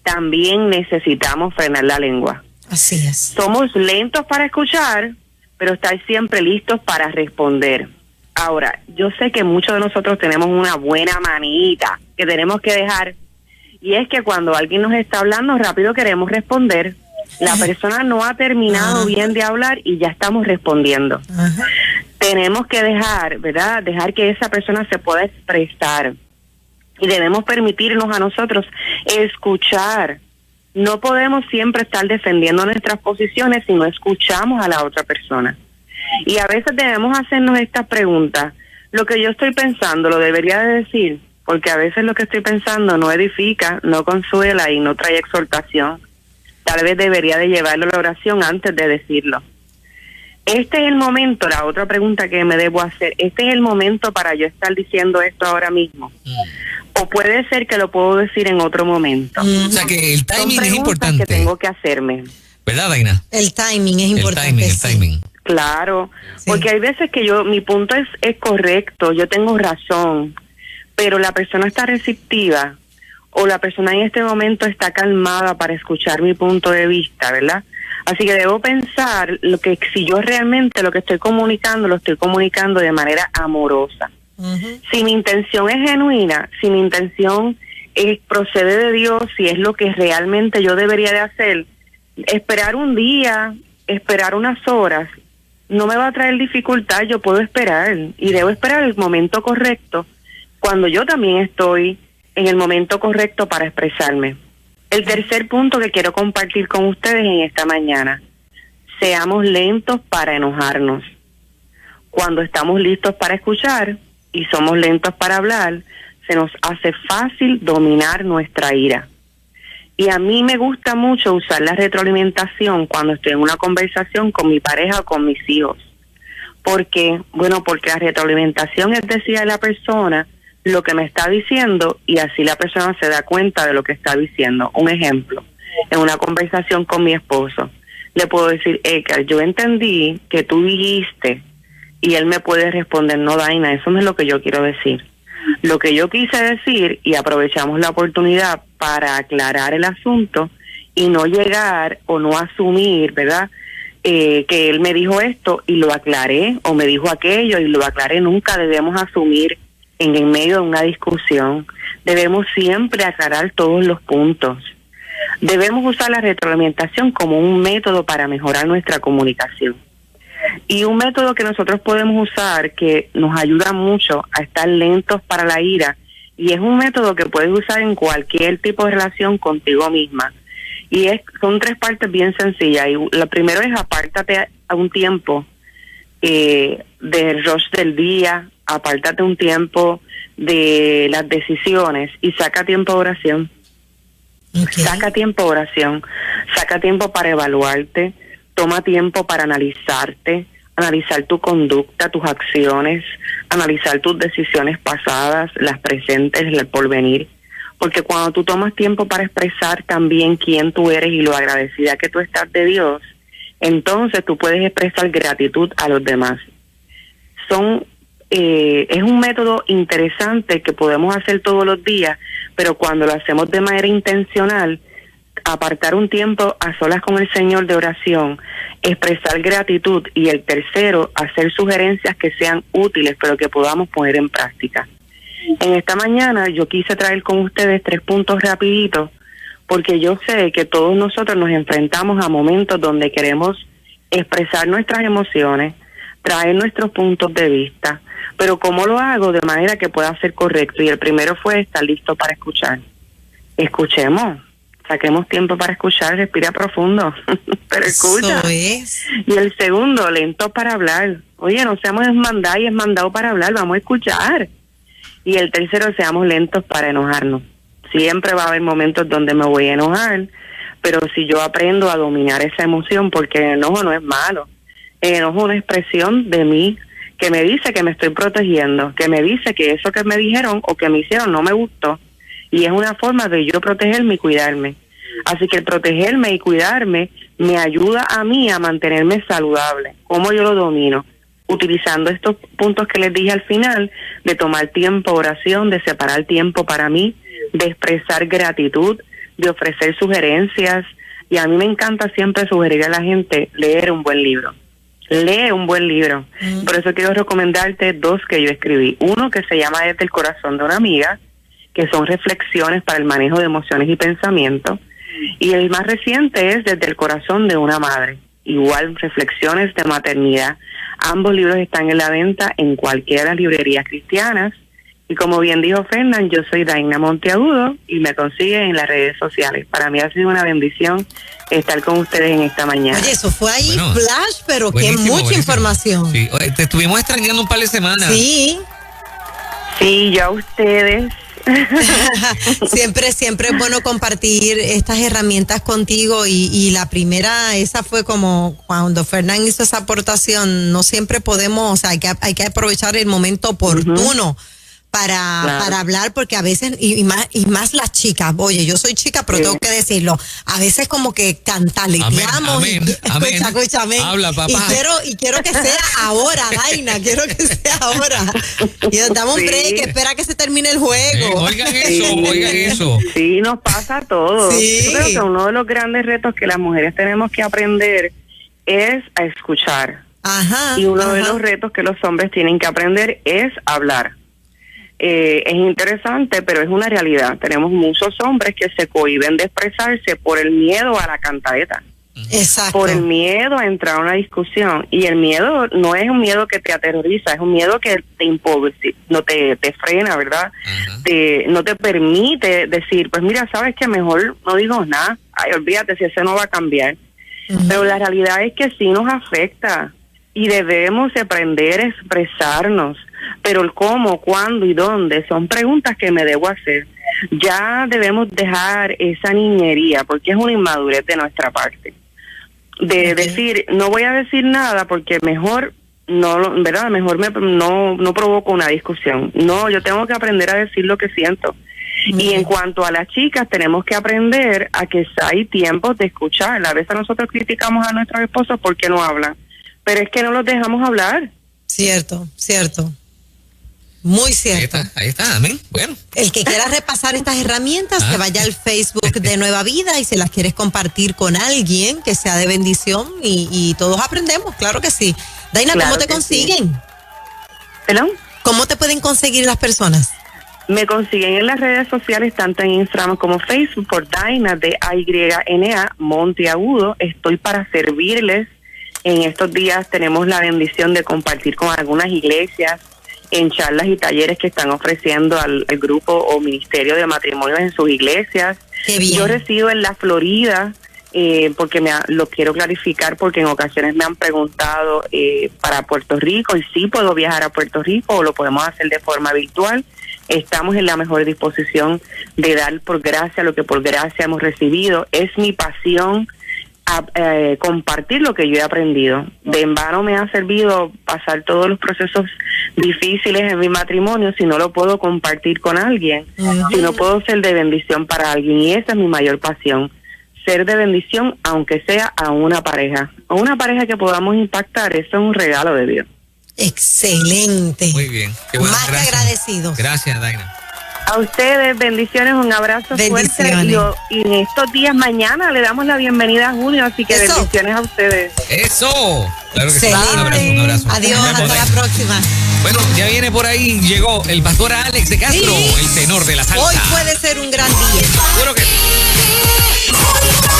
también necesitamos frenar la lengua. Así es. Somos lentos para escuchar, pero estar siempre listos para responder. Ahora, yo sé que muchos de nosotros tenemos una buena manita que tenemos que dejar, y es que cuando alguien nos está hablando, rápido queremos responder. La persona no ha terminado bien de hablar y ya estamos respondiendo. Tenemos que dejar, ¿verdad? Dejar que esa persona se pueda expresar. Y debemos permitirnos a nosotros escuchar. No podemos siempre estar defendiendo nuestras posiciones si no escuchamos a la otra persona. Y a veces debemos hacernos estas preguntas. Lo que yo estoy pensando, ¿lo debería de decir? Porque a veces lo que estoy pensando no edifica, no consuela y no trae exhortación. Tal vez debería de llevarlo a la oración antes de decirlo. Este es el momento, la otra pregunta que me debo hacer, este es el momento para yo estar diciendo esto ahora mismo. O puede ser que lo puedo decir en otro momento. O sea que el timing es importante. Que tengo que hacerme. ¿Verdad, Daina? El timing es importante. El timing. Claro, porque hay veces que mi punto es correcto, yo tengo razón, pero la persona está receptiva o la persona en este momento está calmada para escuchar mi punto de vista, ¿verdad? Así que debo pensar si yo realmente lo que estoy comunicando, lo estoy comunicando de manera amorosa. Si mi intención es genuina, si mi intención procede de Dios, si es lo que realmente yo debería de hacer, esperar un día, esperar unas horas, no me va a traer dificultad. Yo puedo esperar y debo esperar el momento correcto, cuando yo también estoy en el momento correcto para expresarme. El tercer punto que quiero compartir con ustedes en esta mañana: seamos lentos para enojarnos. Cuando estamos listos para escuchar y somos lentos para hablar, se nos hace fácil dominar nuestra ira. Y a mí me gusta mucho usar la retroalimentación cuando estoy en una conversación con mi pareja o con mis hijos. ¿Por qué? Bueno, porque la retroalimentación es decir a la persona lo que me está diciendo y así la persona se da cuenta de lo que está diciendo. Un ejemplo, en una conversación con mi esposo, le puedo decir: Edgar, yo entendí que tú dijiste, y él me puede responder: no, Daina, eso no es lo que yo quiero decir. Lo que yo quise decir, y aprovechamos la oportunidad para aclarar el asunto y no llegar o no asumir, ¿verdad? Que él me dijo esto y lo aclaré, o me dijo aquello y lo aclaré. Nunca debemos asumir en medio de una discusión. Debemos siempre aclarar todos los puntos. Debemos usar la retroalimentación como un método para mejorar nuestra comunicación. Y un método que nosotros podemos usar que nos ayuda mucho a estar lentos para la ira, y es un método que puedes usar en cualquier tipo de relación contigo misma. Y son 3 partes bien sencillas. Y lo primero es: apártate a un tiempo del rush del día, apártate un tiempo de las decisiones y saca tiempo de oración. Saca tiempo de oración, saca tiempo para evaluarte, toma tiempo para analizarte, analizar tu conducta, tus acciones, analizar tus decisiones pasadas, las presentes, el porvenir. Porque cuando tú tomas tiempo para expresar también quién tú eres y lo agradecida que tú estás de Dios, entonces tú puedes expresar gratitud a los demás. Es un método interesante que podemos hacer todos los días, pero cuando lo hacemos de manera intencional, apartar un tiempo a solas con el Señor de oración, expresar gratitud, y el tercero, hacer sugerencias que sean útiles pero que podamos poner en práctica. En esta mañana yo quise traer con ustedes 3 puntos rapiditos, porque yo sé que todos nosotros nos enfrentamos a momentos donde queremos expresar nuestras emociones, traer nuestros puntos de vista, pero ¿cómo lo hago de manera que pueda ser correcto? Y el primero fue estar listo para escuchar. Escuchemos, saquemos tiempo para escuchar, respira profundo, pero escucha. Eso es. Y el segundo, lento para hablar. Oye, no seamos desmandados y desmandados para hablar, vamos a escuchar. Y el tercero, seamos lentos para enojarnos. Siempre va a haber momentos donde me voy a enojar, pero si yo aprendo a dominar esa emoción, porque el enojo no es malo, el enojo es una expresión de mí que me dice que me estoy protegiendo, que me dice que eso que me dijeron o que me hicieron no me gustó, y es una forma de yo protegerme y cuidarme. Así que el protegerme y cuidarme me ayuda a mí a mantenerme saludable. ¿Cómo yo lo domino? Utilizando estos puntos que les dije al final, de tomar tiempo, oración, de separar tiempo para mí, de expresar gratitud, de ofrecer sugerencias, y a mí me encanta siempre sugerir a la gente leer un buen libro. Lee un buen libro. Por eso quiero recomendarte 2 que yo escribí. Uno que se llama Desde el corazón de una amiga, que son reflexiones para el manejo de emociones y pensamientos. Y el más reciente es Desde el corazón de una madre. Igual, reflexiones de maternidad. Ambos libros están en la venta en cualquiera de las librerías cristianas. Y como bien dijo Fernán, yo soy Daina Monteagudo y me consiguen en las redes sociales. Para mí ha sido una bendición estar con ustedes en esta mañana. Oye, eso fue ahí flash, pero que mucha información. Sí. Oye, te estuvimos extrañando un par de semanas. Sí. Sí, yo a ustedes. Siempre es bueno compartir estas herramientas contigo y la primera, esa fue como cuando Fernán hizo esa aportación. No siempre podemos, o sea, hay que aprovechar el momento oportuno para hablar, porque a veces, y más las chicas, oye, yo soy chica, pero tengo que decirlo, a veces como que cantaleteamos. Amén. Escúchame. Habla, papá. Y quiero que sea ahora, Daina, quiero que sea ahora. Y nos damos un break, espera que se termine el juego. Oigan eso. Sí, nos pasa a todos. Sí. Yo creo que uno de los grandes retos que las mujeres tenemos que aprender es a escuchar. Y uno de los retos que los hombres tienen que aprender es hablar. Es interesante, pero es una realidad. Tenemos muchos hombres que se cohíben de expresarse por el miedo a la cantaleta. Exacto. Por el miedo a entrar a una discusión. Y el miedo no es un miedo que te aterroriza, es un miedo que te impone, no te frena, ¿verdad? No te permite decir, pues mira, sabes que mejor no digo nada. Ay, olvídate, si ese no va a cambiar. Pero la realidad es que sí nos afecta y debemos aprender a expresarnos. Pero el cómo, cuándo y dónde son preguntas que me debo hacer. Ya debemos dejar esa niñería, porque es una inmadurez de nuestra parte. De decir, no voy a decir nada porque mejor no, ¿verdad? Mejor no provoco una discusión. No, yo tengo que aprender a decir lo que siento. Y en cuanto a las chicas, tenemos que aprender a que hay tiempos de escuchar. A veces nosotros criticamos a nuestros esposos porque no hablan, pero es que no los dejamos hablar. Cierto. Muy cierto. Ahí está, amén. Bueno. El que quiera repasar estas herramientas, que vaya al Facebook de Nueva Vida y si las quieres compartir con alguien que sea de bendición y todos aprendemos, claro que sí. Daina, Claro, ¿cómo te consiguen? Sí. ¿Perdón? ¿Cómo te pueden conseguir las personas? Me consiguen en las redes sociales, tanto en Instagram como Facebook, por Daina, DAYNA, Monteagudo. Estoy para servirles. En estos días tenemos la bendición de compartir con algunas iglesias en charlas y talleres que están ofreciendo al grupo o ministerio de matrimonios en sus iglesias. Qué bien. Yo resido en la Florida, porque lo quiero clarificar, porque en ocasiones me han preguntado para Puerto Rico, y sí puedo viajar a Puerto Rico o lo podemos hacer de forma virtual. Estamos en la mejor disposición de dar por gracia lo que por gracia hemos recibido. Es mi pasión compartir lo que yo he aprendido. De en vano me ha servido pasar todos los procesos difíciles en mi matrimonio si no lo puedo compartir con alguien, si no puedo ser de bendición para alguien, y esa es mi mayor pasión, ser de bendición aunque sea a una pareja que podamos impactar. Eso es un regalo de Dios. Excelente. Muy bien. Qué bueno. Más que agradecidos. Gracias, Daina. A ustedes, bendiciones, un abrazo fuerte. Y en estos días, mañana, le damos la bienvenida a junio, así que bendiciones a ustedes. ¡Eso! Claro que sí. Excelente. Un abrazo. Adiós, hasta la próxima. Bueno, ya viene por ahí, llegó el pastor Alex de Castro, el tenor de la salsa. Hoy puede ser un gran día. Seguro que sí.